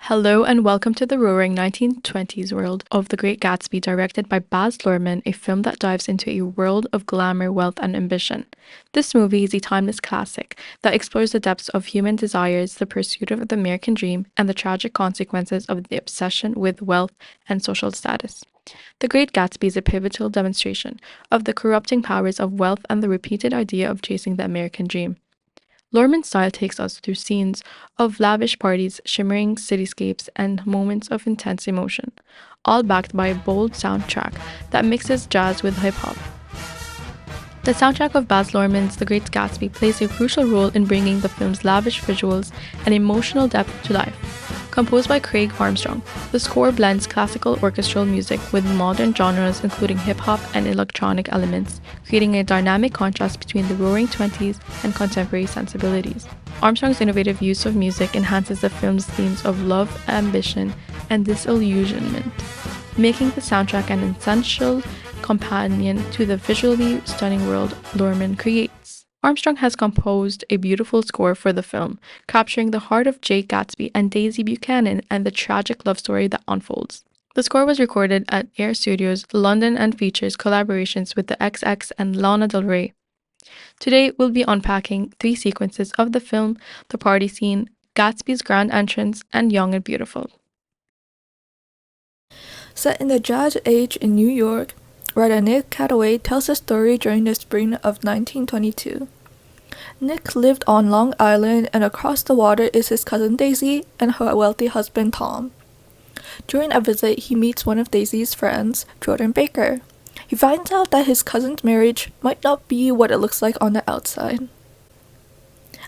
Hello and welcome to the roaring 1920s world of The Great Gatsby, directed by Baz Luhrmann, a film that dives into a world of glamour, wealth, and ambition. This movie is a timeless classic that explores the depths of human desires, the pursuit of the American dream, and the tragic consequences of the obsession with wealth and social status. The Great Gatsby is a pivotal demonstration of the corrupting powers of wealth and the repeated idea of chasing the American dream. Luhrmann's style takes us through scenes of lavish parties, shimmering cityscapes, and moments of intense emotion, all backed by a bold soundtrack that mixes jazz with hip hop. The soundtrack of Baz Luhrmann's The Great Gatsby plays a crucial role in bringing the film's lavish visuals and emotional depth to life. Composed by Craig Armstrong, the score blends classical orchestral music with modern genres including hip-hop and electronic elements, creating a dynamic contrast between the roaring 20s and contemporary sensibilities. Armstrong's innovative use of music enhances the film's themes of love, ambition, and disillusionment, making the soundtrack an essential companion to the visually stunning world Luhrmann creates. Armstrong has composed a beautiful score for the film, capturing the heart of Jake Gatsby and Daisy Buchanan and the tragic love story that unfolds. The score was recorded at Air Studios, London, and features collaborations with the XX and Lana Del Rey. Today, we'll be unpacking three sequences of the film: the party scene, Gatsby's grand entrance, and Young and Beautiful. Set in the Jazz Age in New York, writer Nick Cataway tells a story during the spring of 1922. Nick lived on Long Island, and across the water is his cousin Daisy and her wealthy husband Tom. During a visit, he meets one of Daisy's friends, Jordan Baker. He finds out that his cousin's marriage might not be what it looks like on the outside.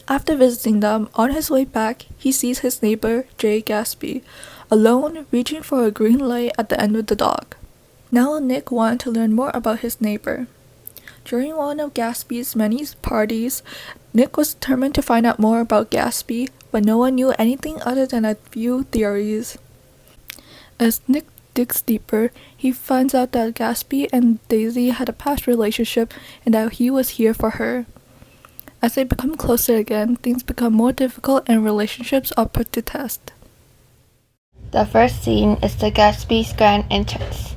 After visiting them, on his way back, he sees his neighbor, Jay Gatsby, alone, reaching for a green light at the end of the dock. Now Nick wanted to learn more about his neighbor. During one of Gatsby's many parties, Nick was determined to find out more about Gatsby, but no one knew anything other than a few theories. As Nick digs deeper, he finds out that Gatsby and Daisy had a past relationship and that he was here for her. As they become closer again, things become more difficult and relationships are put to test. The first scene is the Gatsby's grand entrance.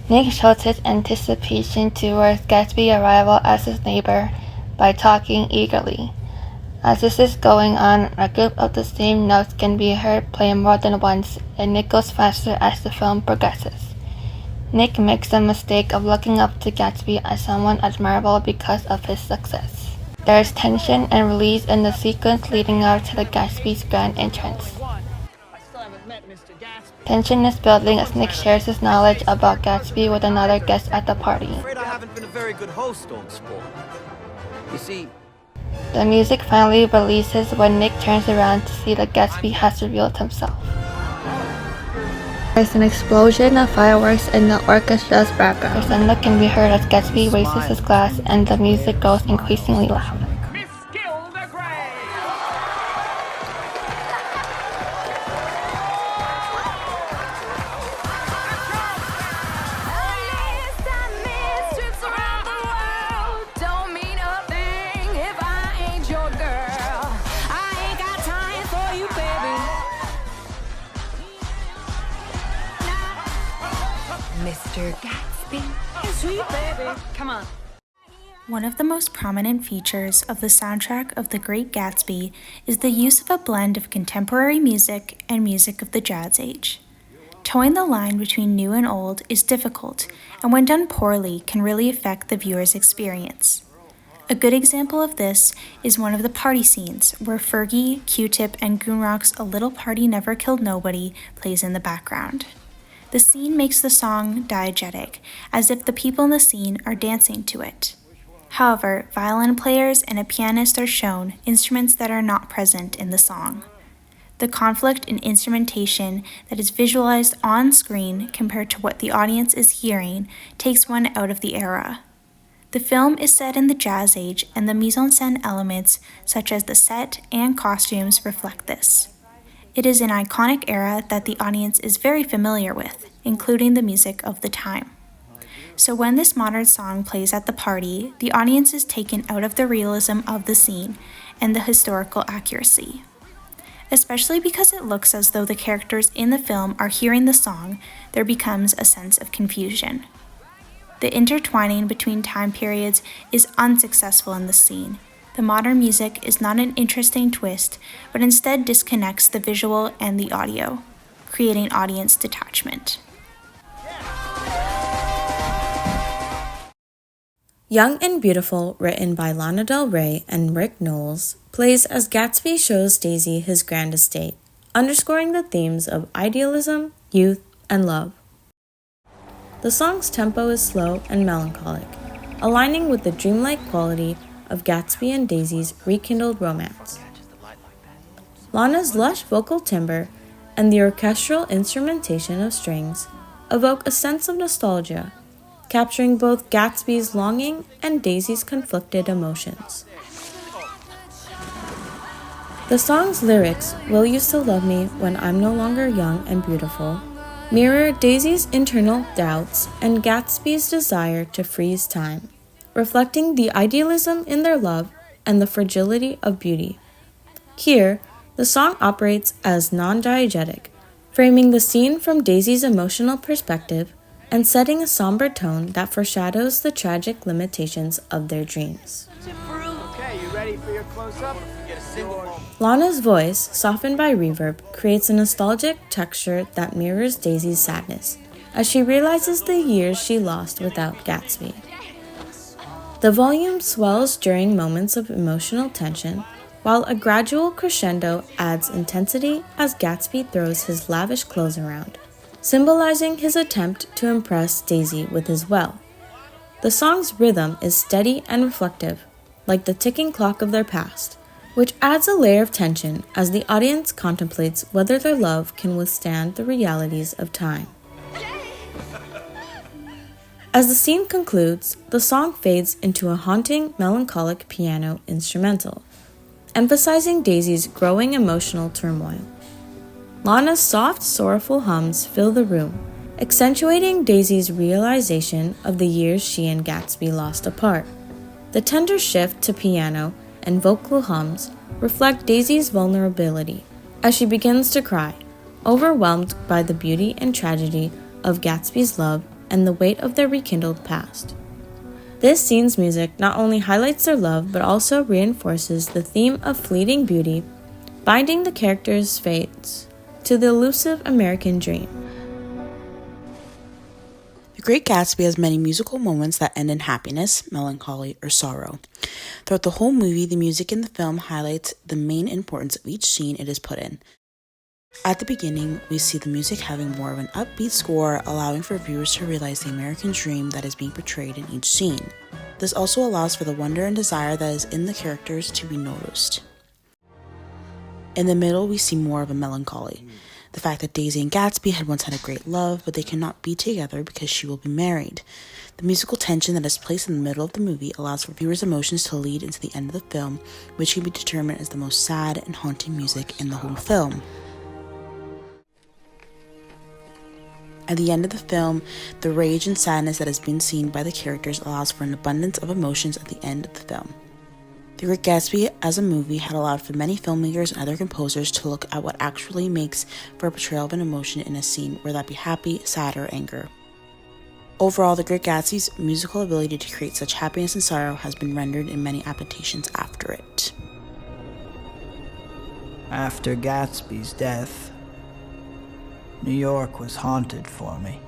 Nick shows his anticipation towards Gatsby's arrival as his neighbor by talking eagerly. As this is going on, a group of the same notes can be heard playing more than once, and Nick goes faster as the film progresses. Nick makes the mistake of looking up to Gatsby as someone admirable because of his success. There is tension and release in the sequence leading up to the Gatsby's grand entrance. Tension is building as Nick shares his knowledge about Gatsby with another guest at the party. I'm afraid I haven't been a very good host, old sport. You see, the music finally releases when Nick turns around to see that Gatsby has revealed himself. There's an explosion of fireworks in the orchestra's background. The thunder can be heard as Gatsby raises his glass and the music grows increasingly loud. Mr. Gatsby. Hey, sweet baby. Come on. One of the most prominent features of the soundtrack of The Great Gatsby is the use of a blend of contemporary music and music of the Jazz Age. Towing the line between new and old is difficult, and when done poorly can really affect the viewer's experience. A good example of this is one of the party scenes where Fergie, Q-Tip, and Goonrock's A Little Party Never Killed Nobody plays in the background. The scene makes the song diegetic, as if the people in the scene are dancing to it. However, violin players and a pianist are shown, instruments that are not present in the song. The conflict in instrumentation that is visualized on screen compared to what the audience is hearing takes one out of the era. The film is set in the Jazz Age, and the mise-en-scène elements, such as the set and costumes, reflect this. It is an iconic era that the audience is very familiar with, including the music of the time. So when this modern song plays at the party, the audience is taken out of the realism of the scene and the historical accuracy. Especially because it looks as though the characters in the film are hearing the song, there becomes a sense of confusion. The intertwining between time periods is unsuccessful in the scene. The modern music is not an interesting twist, but instead disconnects the visual and the audio, creating audience detachment. Young and Beautiful, written by Lana Del Rey and Rick Knowles, plays as Gatsby shows Daisy his grand estate, underscoring the themes of idealism, youth, and love. The song's tempo is slow and melancholic, aligning with the dreamlike quality of Gatsby and Daisy's rekindled romance. Lana's lush vocal timbre and the orchestral instrumentation of strings evoke a sense of nostalgia, capturing both Gatsby's longing and Daisy's conflicted emotions. The song's lyrics, "Will you still love me when I'm no longer young and beautiful?" mirror Daisy's internal doubts and Gatsby's desire to freeze time, reflecting the idealism in their love and the fragility of beauty. Here, the song operates as non-diegetic, framing the scene from Daisy's emotional perspective and setting a somber tone that foreshadows the tragic limitations of their dreams. Okay, you ready for your close-up? Lana's voice, softened by reverb, creates a nostalgic texture that mirrors Daisy's sadness, as she realizes the years she lost without Gatsby. The volume swells during moments of emotional tension, while a gradual crescendo adds intensity as Gatsby throws his lavish clothes around, symbolizing his attempt to impress Daisy with his wealth. The song's rhythm is steady and reflective, like the ticking clock of their past, which adds a layer of tension as the audience contemplates whether their love can withstand the realities of time. As the scene concludes, the song fades into a haunting, melancholic piano instrumental, emphasizing Daisy's growing emotional turmoil. Lana's soft, sorrowful hums fill the room, accentuating Daisy's realization of the years she and Gatsby lost apart. The tender shift to piano and vocal hums reflect Daisy's vulnerability as she begins to cry, overwhelmed by the beauty and tragedy of Gatsby's love and the weight of their rekindled past. This scene's music not only highlights their love but also reinforces the theme of fleeting beauty, binding the characters' fates to the elusive American dream. The Great Gatsby has many musical moments that end in happiness, melancholy, or sorrow. Throughout the whole movie, the music in the film highlights the main importance of each scene it is put in. At the beginning, we see the music having more of an upbeat score, allowing for viewers to realize the American dream that is being portrayed in each scene. This also allows for the wonder and desire that is in the characters to be noticed. In the middle, we see more of a melancholy. The fact that Daisy and Gatsby had once had a great love, but they cannot be together because she will be married. The musical tension that is placed in the middle of the movie allows for viewers' emotions to lead into the end of the film, which can be determined as the most sad and haunting music in the whole film. At the end of the film, the rage and sadness that has been seen by the characters allows for an abundance of emotions at the end of the film. The Great Gatsby as a movie had allowed for many filmmakers and other composers to look at what actually makes for a portrayal of an emotion in a scene, whether that be happy, sad, or anger. Overall, The Great Gatsby's musical ability to create such happiness and sorrow has been rendered in many adaptations after it. After Gatsby's death, New York was haunted for me.